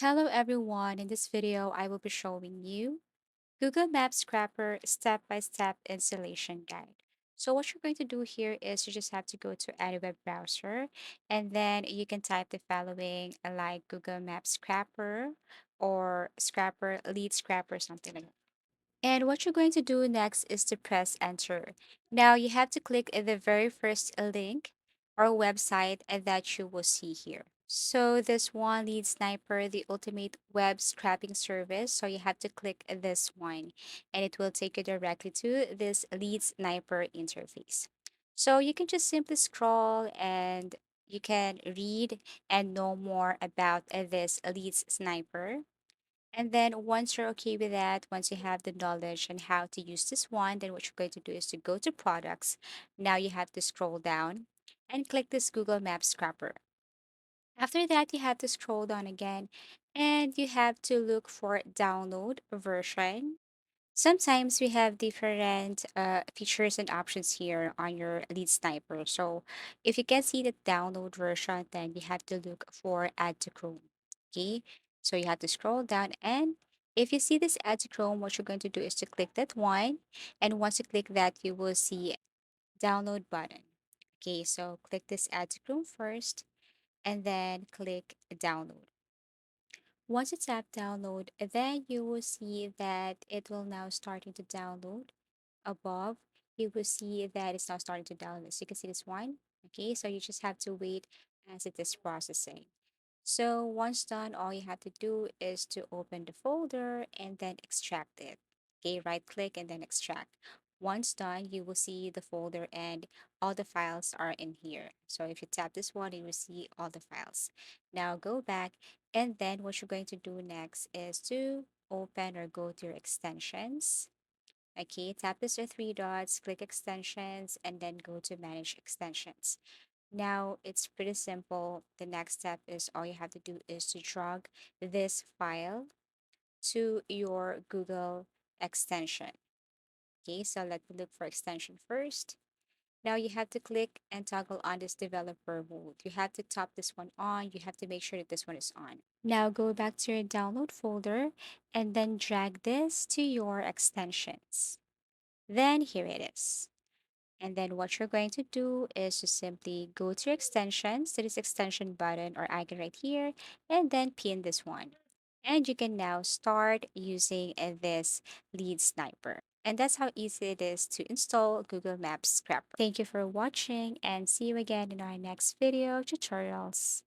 Hello everyone, in this video I will be showing you Google Maps Scrapper step-by-step installation guide. So what you're going to do here is you just have to go to any web browser and then you can type the following like Google Maps Scrapper or Scrapper, Lead Scrapper, something like that. And what you're going to do next is to press enter. Now you have to click the very first link or website that you will see here. So this one lead sniper, the ultimate web scraping service. So you have to click this one and it will take you directly to this lead sniper interface. So you can just simply scroll and you can read and know more about this lead sniper. And then once you're okay with that, once you have the knowledge on how to use this one, then what you're going to do is to go to products. Now you have to scroll down and click this Google Maps Scrapper. After that, you have to scroll down again and you have to look for download version. Sometimes we have different features and options here on your lead sniper. So if you can see the download version, then you have to look for add to Chrome. Okay, so you have to scroll down, and if you see this add to Chrome, what you're going to do is to click that one, and once you click that, you will see download button. Okay, so click this add to Chrome first, and then click download. Once you tap download, then you will see that it will now starting to download. Above, you will see that it's now starting to download. So you can see this one. Okay, so you just have to wait as it is processing. So once done, all you have to do is to open the folder and then extract it. Okay, right click and then extract. Once done, you will see the folder and all the files are in here. So if you tap this one, you will see all the files. Now go back and then what you're going to do next is to open or go to your extensions. Okay, tap this three dots, click extensions, and then go to manage extensions. Now it's pretty simple. The next step is all you have to do is to drag this file to your Google extension. Okay, so let me look for extension first. Now you have to click and toggle on this developer mode. You have to tap this one on. You have to make sure that this one is on. Now go back to your download folder and then drag this to your extensions. Then here it is. And then what you're going to do is to simply go to your extensions, to this extension button or icon right here, and then pin this one. And you can now start using this lead sniper. And that's how easy it is to install Google Maps Scrapper. Thank you for watching and see you again in our next video tutorials.